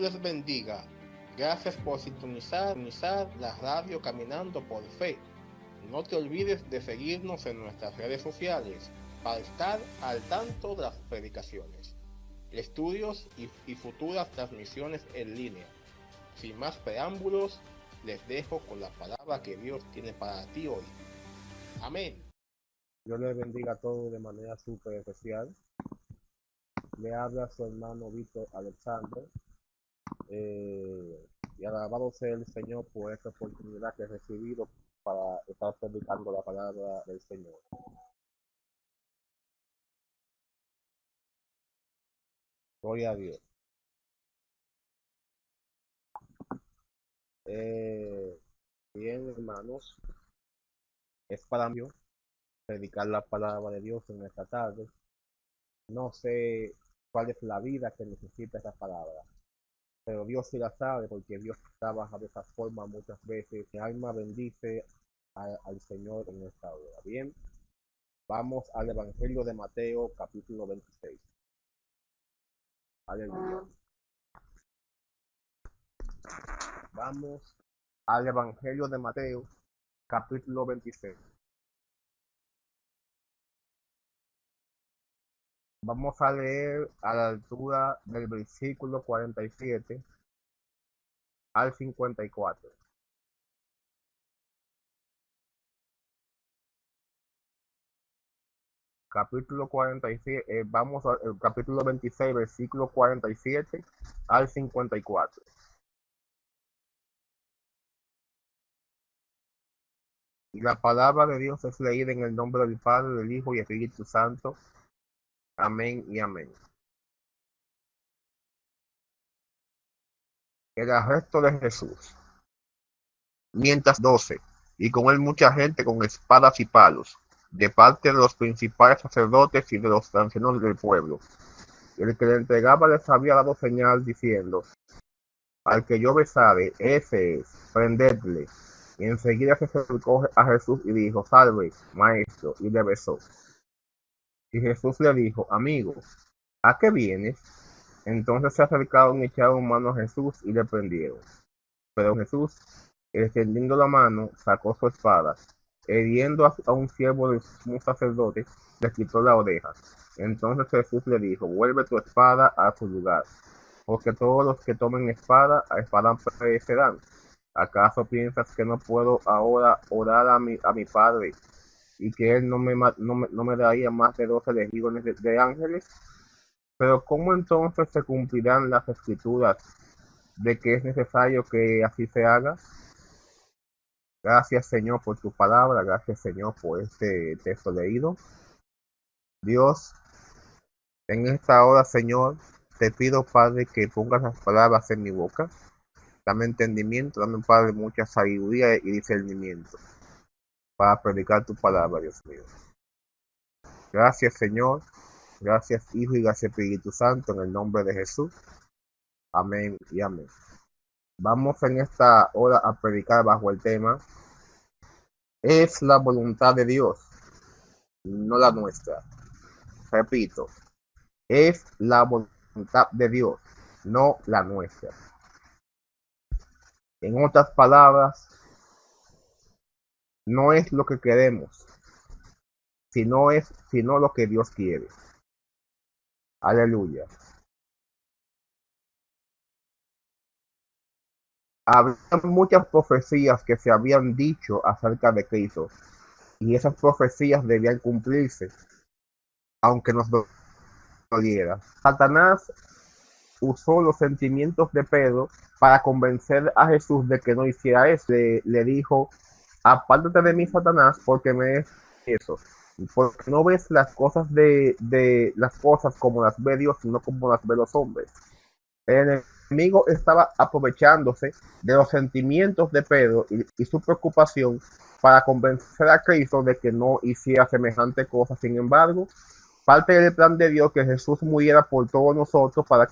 les bendiga. Gracias por sintonizar la radio Caminando por Fe. No te olvides de seguirnos en nuestras redes sociales para estar al tanto de las predicaciones, estudios y futuras transmisiones en línea. Sin más preámbulos, les dejo con la palabra que Dios tiene para ti hoy. Amén. Dios les bendiga a todos de manera súper especial. Le habla su hermano Víctor Alexander. Y alabado sea el Señor por esta oportunidad que he recibido para estar predicando la palabra del Señor. Gloria a Dios. Bien, hermanos, es para mí predicar la palabra de Dios en esta tarde. No sé cuál es la vida que necesita esa palabra, pero Dios sí la sabe, porque Dios trabaja de esa forma muchas veces. Mi alma bendice al Señor en esta hora. Bien, vamos al Evangelio de Mateo, capítulo 26. Aleluya. Vamos al Evangelio de Mateo, capítulo 26. Vamos a leer a la altura del versículo 47 al 54. Capítulo 47, vamos al capítulo 26, versículo 47 al 54. Y la palabra de Dios es leída en el nombre del Padre, del Hijo y Espíritu Santo. Amén y amén. El arresto de Jesús. Mientras 12, y con él mucha gente con espadas y palos, de parte de los principales sacerdotes y de los ancianos del pueblo. El que le entregaba les había dado señal diciendo: al que yo besare, ese es, prendedle. Y enseguida se acercó a Jesús y dijo: salve, maestro, y le besó. Y Jesús le dijo: amigo, ¿a qué vienes? Entonces se acercaron y echaron mano a Jesús y le prendieron. Pero Jesús, extendiendo la mano, sacó su espada, hiriendo a un siervo del sumo sacerdote, le quitó la oreja. Entonces Jesús le dijo: vuelve tu espada a su lugar, porque todos los que tomen espada, a espada perecerán. ¿Acaso piensas que no puedo ahora orar a mi Padre, y que Él no me daría más de 12 legiones de ángeles? Pero ¿cómo entonces se cumplirán las escrituras de que es necesario que así se haga? Gracias, Señor, por tu palabra. Gracias, Señor, por este texto leído. Dios, en esta hora, Señor, te pido, Padre, que pongas las palabras en mi boca. Dame entendimiento, dame, Padre, mucha sabiduría y discernimiento para predicar tu palabra, Dios mío. Gracias, Señor. Gracias, Hijo, y gracias, Espíritu Santo, en el nombre de Jesús. Amén y amén. Vamos en esta hora a predicar bajo el tema: es la voluntad de Dios, no la nuestra. Repito, es la voluntad de Dios, no la nuestra. En otras palabras, no es lo que queremos, sino lo que Dios quiere. Aleluya. Había muchas profecías que se habían dicho acerca de Cristo, y esas profecías debían cumplirse, aunque nos doliera. Satanás usó los sentimientos de Pedro para convencer a Jesús de que no hiciera eso. Le dijo: apártate de mí, Satanás, porque me es eso. Porque no ves las cosas de las cosas como las ve Dios, sino como las ve los hombres. El enemigo estaba aprovechándose de los sentimientos de Pedro y su preocupación para convencer a Cristo de que no hiciera semejante cosa. Sin embargo, parte del plan de Dios que Jesús muriera por todos nosotros para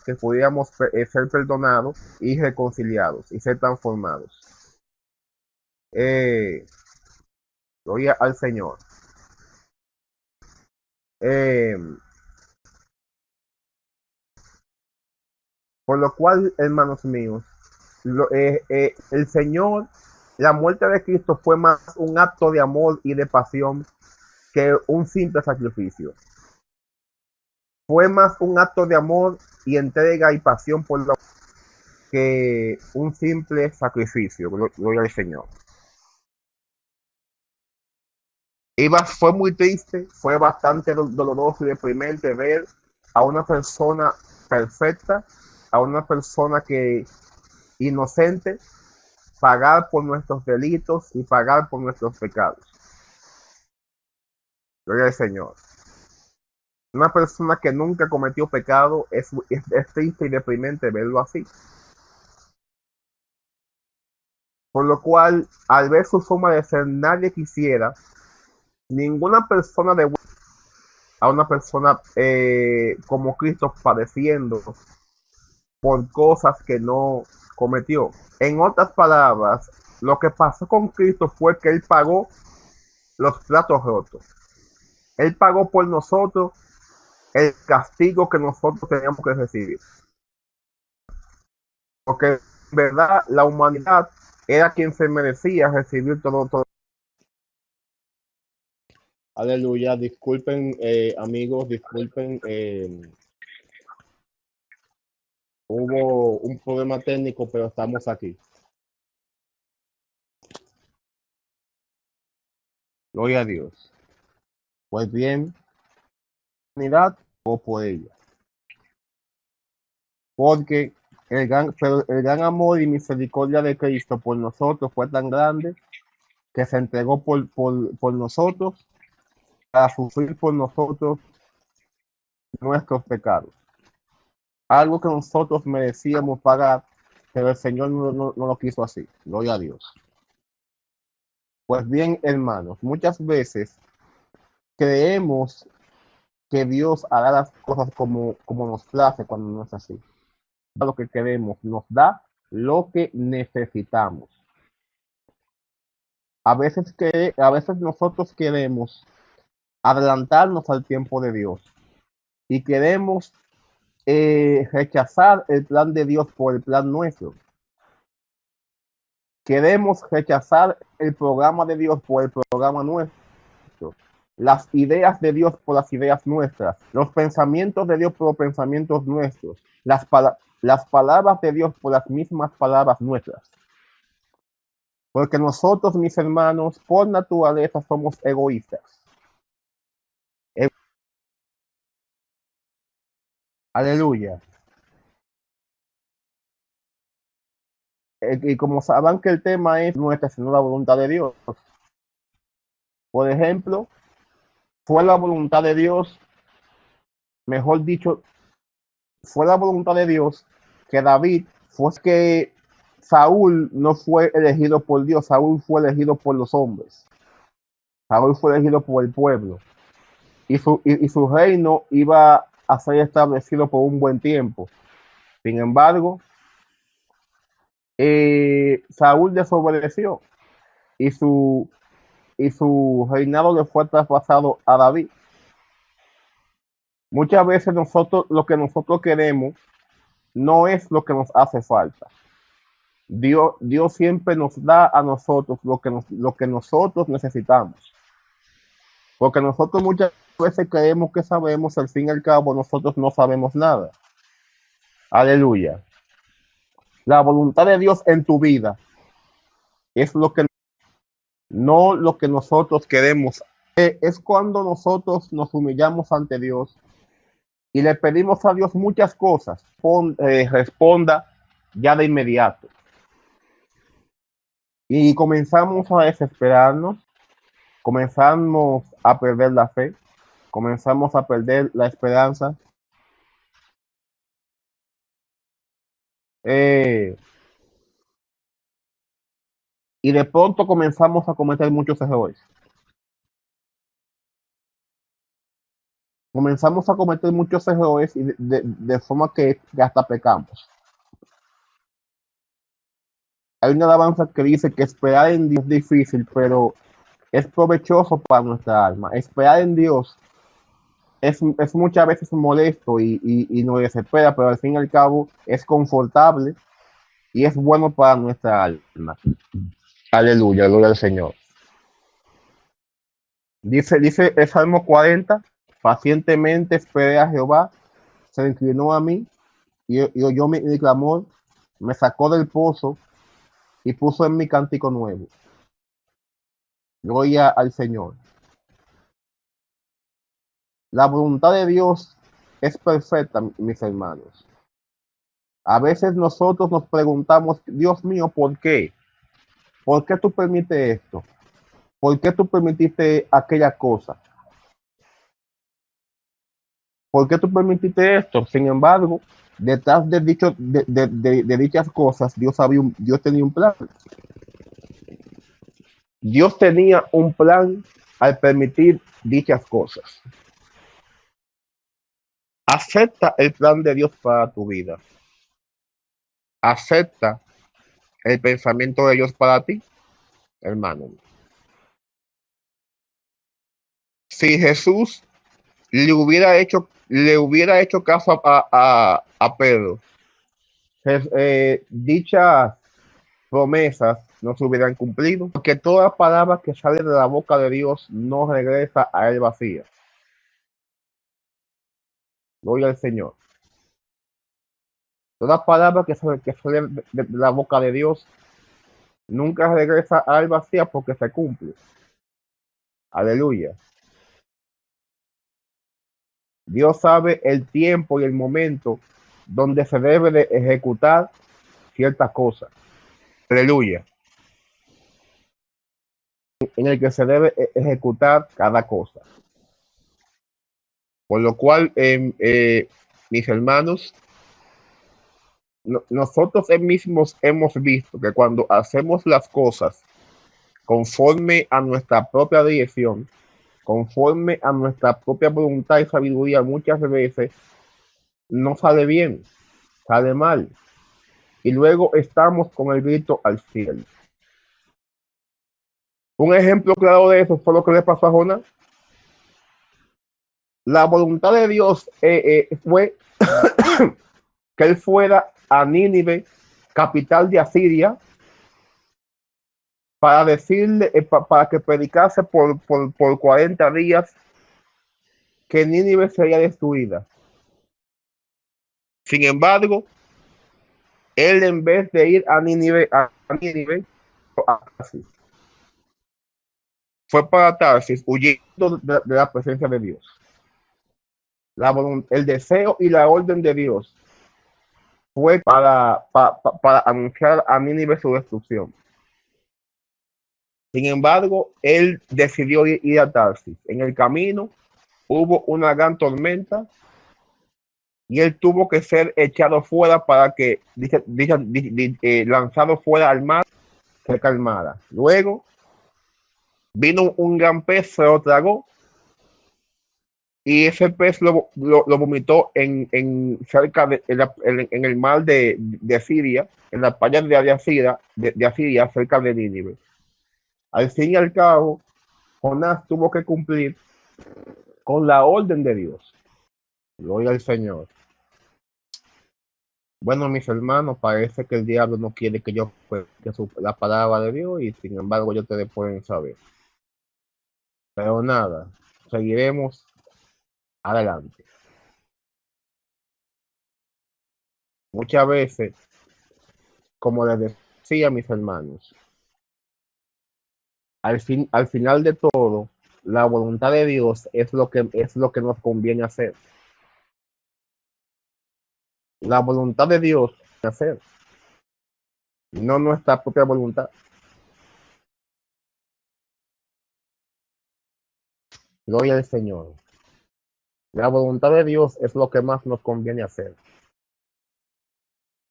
que pudiéramos ser perdonados y reconciliados y ser transformados. Gloria al Señor. Por lo cual, hermanos míos, el Señor, la muerte de Cristo fue más un acto de amor y de pasión que un simple sacrificio. Fue más un acto de amor y entrega y pasión por la que un simple sacrificio. Gloria al Señor. Fue muy triste, fue bastante doloroso y deprimente ver a una persona perfecta, a una persona que inocente, pagar por nuestros delitos y pagar por nuestros pecados. Gloria al Señor. Una persona que nunca cometió pecado es triste y deprimente verlo así. Por lo cual, al ver su forma de ser, nadie quisiera, ninguna persona de a una persona como Cristo padeciendo por cosas que no cometió. En otras palabras, lo que pasó con Cristo fue que Él pagó los platos rotos. Él pagó por nosotros el castigo que nosotros teníamos que recibir. Porque en verdad la humanidad era quien se merecía recibir todo. Aleluya, disculpen amigos, disculpen, hubo un problema técnico, pero estamos aquí. Gloria a Dios. Pues bien, la humanidad o por ella. Porque pero el gran amor y misericordia de Cristo por nosotros fue tan grande que se entregó por nosotros para sufrir por nosotros nuestros pecados. Algo que nosotros merecíamos pagar, pero el Señor no lo quiso así. Gloria a Dios. Pues bien, hermanos, muchas veces creemos que Dios hará las cosas como nos place cuando no es así. Lo que queremos, nos da lo que necesitamos. A veces nosotros queremos adelantarnos al tiempo de Dios y queremos rechazar el plan de Dios por el plan nuestro. Queremos rechazar el programa de Dios por el programa nuestro. Las ideas de Dios por las ideas nuestras. Los pensamientos de Dios por los pensamientos nuestros. Las palabras de Dios por las mismas palabras nuestras. Porque nosotros, mis hermanos, por naturaleza somos egoístas. Aleluya. Y como saben que el tema es nuestra, sino la voluntad de Dios. Por ejemplo, fue la voluntad de Dios, mejor dicho, fue la voluntad de Dios que David fue que Saúl no fue elegido por Dios, Saúl fue elegido por los hombres. Saúl fue elegido por el pueblo. Y su reino iba a ser establecido por un buen tiempo. Sin embargo, Saúl desobedeció y su reinado le fue traspasado a David. Muchas veces lo que nosotros queremos no es lo que nos hace falta. Dios siempre nos da a nosotros lo que nosotros necesitamos. Porque nosotros muchas veces creemos que sabemos, al fin y al cabo nosotros no sabemos nada. Aleluya. La voluntad de Dios en tu vida es no lo que nosotros queremos. Es cuando nosotros nos humillamos ante Dios y le pedimos a Dios muchas cosas, responda ya de inmediato. Y comenzamos a desesperarnos, comenzamos a perder la fe, comenzamos a perder la esperanza. Y de pronto comenzamos a cometer muchos errores. Comenzamos a cometer muchos errores y de forma que hasta pecamos. Hay una alabanza que dice que esperar en Dios es difícil, pero es provechoso para nuestra alma. Esperar en Dios es muchas veces molesto y nos desespera, pero al fin y al cabo es confortable y es bueno para nuestra alma. Aleluya, gloria al Señor. Dice el Salmo 40, pacientemente esperé a Jehová, se inclinó a mí y oyó mi clamor, me sacó del pozo y puso en mi cántico nuevo. Gloria al Señor. La voluntad de Dios es perfecta, mis hermanos. A veces nosotros nos preguntamos, Dios mío, ¿por qué? ¿Por qué tú permites esto? ¿Por qué tú permitiste aquella cosa? ¿Por qué tú permitiste esto? Sin embargo, detrás de dichas cosas, Dios tenía un plan. Dios tenía un plan al permitir dichas cosas. Acepta el plan de Dios para tu vida. Acepta el pensamiento de Dios para ti, hermano. Si Jesús le hubiera hecho caso a Pedro, dichas promesas no se hubieran cumplido, porque toda palabra que sale de la boca de Dios no regresa a él vacía. Gloria al Señor. Toda palabra que sale de la boca de Dios nunca regresa a él vacía porque se cumple. Aleluya. Dios sabe el tiempo y el momento donde se debe de ejecutar ciertas cosas. Aleluya. En el que se debe ejecutar cada cosa. Por lo cual, mis hermanos, nosotros mismos hemos visto que cuando hacemos las cosas conforme a nuestra propia dirección, conforme a nuestra propia voluntad y sabiduría, muchas veces no sale bien, sale mal. Y luego estamos con el grito al cielo. Un ejemplo claro de eso fue lo que le pasó a Jonás. La voluntad de Dios fue que él fuera a Nínive, capital de Asiria, para decirle, para que predicase por 40 días que Nínive sería destruida. Sin embargo, él en vez de ir a Nínive, fue para Tarsis, huyendo de la presencia de Dios. El deseo y la orden de Dios fue para anunciar a Nínive su destrucción. Sin embargo, él decidió ir a Tarsis. En el camino hubo una gran tormenta y él tuvo que ser echado fuera para que, lanzado fuera al mar, se calmara. Luego vino un gran pez, se lo tragó y ese pez lo vomitó cerca en el mar de Siria, en la playa de Asiria, cerca de Nínive. Al fin y al cabo, Jonás tuvo que cumplir con la orden de Dios. Gloria al Señor. Bueno, mis hermanos, parece que el diablo no quiere que yo predique la palabra de Dios y sin embargo yo te pueden saber. Pero nada, seguiremos adelante. Muchas veces, como les decía a mis hermanos, al final de todo, la voluntad de Dios es lo que nos conviene hacer. La voluntad de Dios es hacer, no nuestra propia voluntad. Gloria al Señor. La voluntad de Dios es lo que más nos conviene hacer.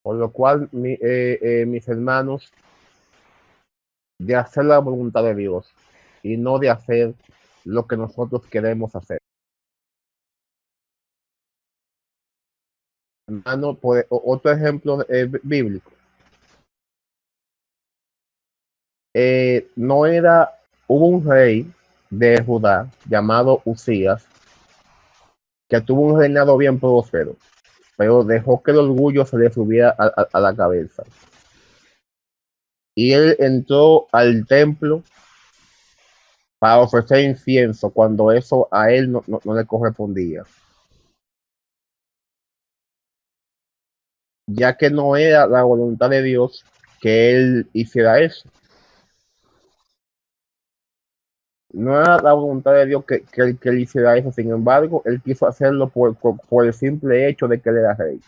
Por lo cual, mis hermanos, de hacer la voluntad de Dios y no de hacer lo que nosotros queremos hacer. Hermano, otro ejemplo bíblico. Hubo un rey de Judá llamado Usías, que tuvo un reinado bien próspero, pero dejó que el orgullo se le subiera a la cabeza. Y él entró al templo para ofrecer incienso cuando eso a él no le correspondía, ya que no era la voluntad de Dios que él hiciera eso. No era la voluntad de Dios que él hiciera eso, sin embargo, él quiso hacerlo por el simple hecho de que él era rey.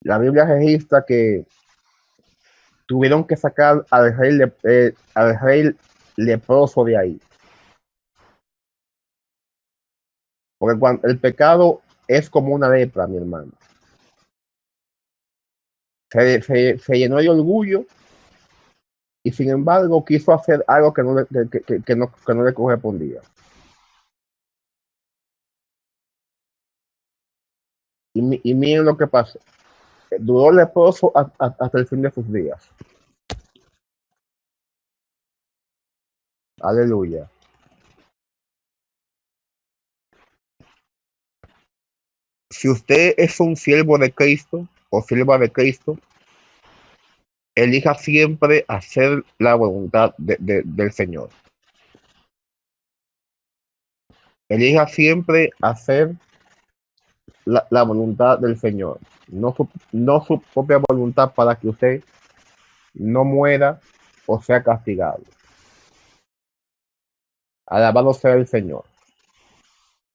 La Biblia registra que tuvieron que sacar al rey leproso de ahí. Porque cuando el pecado es como una lepra, mi hermano. Se llenó de orgullo y sin embargo quiso hacer algo que no le correspondía. Y miren lo que pasó. Duró leproso hasta el fin de sus días. Aleluya. Si usted es un siervo de Cristo o sierva de Cristo, elija siempre hacer la voluntad del Señor. Elija siempre hacer la voluntad del Señor, no su propia voluntad, para que usted no muera o sea castigado. Alabado sea el Señor.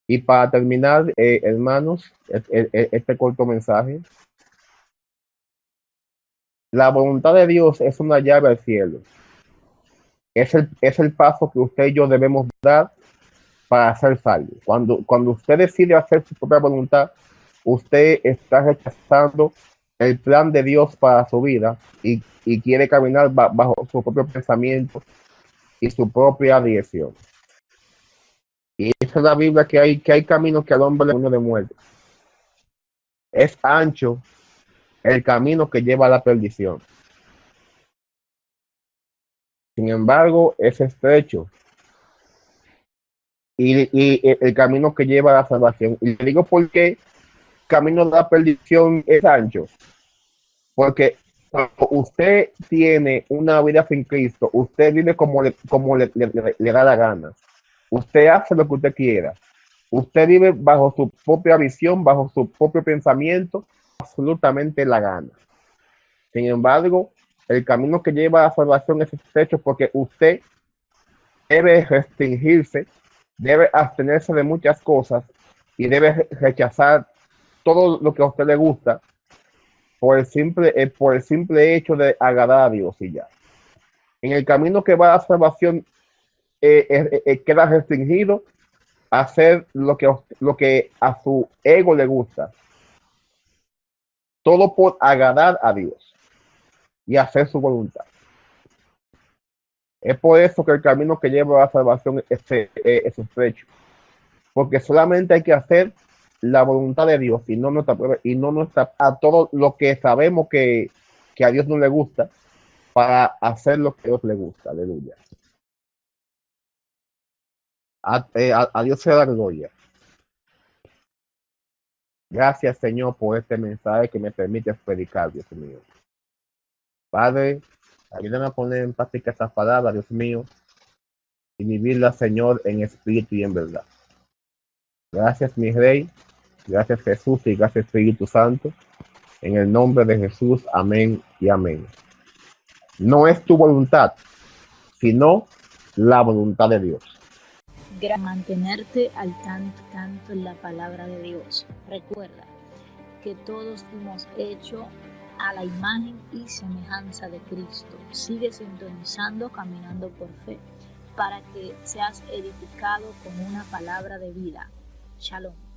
Y para terminar, hermanos, este corto mensaje, la voluntad de Dios es una llave al cielo. Es el paso que usted y yo debemos dar para ser salvo. Cuando usted decide hacer su propia voluntad, usted está rechazando el plan de Dios para su vida y quiere caminar bajo su propio pensamiento y su propia dirección. Y esa es la Biblia, que hay caminos que al hombre le de muerte. Es ancho el camino que lleva a la perdición. Sin embargo, es estrecho y el camino que lleva a la salvación. Y le digo por qué camino de la perdición es ancho. Porque cuando usted tiene una vida sin Cristo, usted vive como le da la gana. Usted hace lo que usted quiera. Usted vive bajo su propia visión, bajo su propio pensamiento, absolutamente la gana. Sin embargo, el camino que lleva a la salvación es estrecho, porque usted debe restringirse, debe abstenerse de muchas cosas y debe rechazar todo lo que a usted le gusta por el simple hecho de agradar a Dios y ya. En el camino que va a la salvación queda restringido a hacer lo que a su ego le gusta. Todo por agradar a Dios y hacer su voluntad. Es por eso que el camino que lleva a la salvación es estrecho. Porque solamente hay que hacer la voluntad de Dios y no nuestra a todo lo que sabemos que a Dios no le gusta, para hacer lo que a Dios le gusta. Aleluya. A Dios sea la gloria. Gracias, Señor, por este mensaje que me permite predicar, Dios mío. Padre, ayúdame a poner en práctica estas palabras, Dios mío, y vivirlas, Señor, en espíritu y en verdad. Gracias, mi Rey. Gracias, Jesús, y gracias, Espíritu Santo. En el nombre de Jesús, amén y amén. No es tu voluntad, sino la voluntad de Dios. Mantenerte al tanto en la palabra de Dios. Recuerda que todos hemos hecho a la imagen y semejanza de Cristo. Sigue sintonizando, caminando por fe, para que seas edificado con una palabra de vida. Shalom.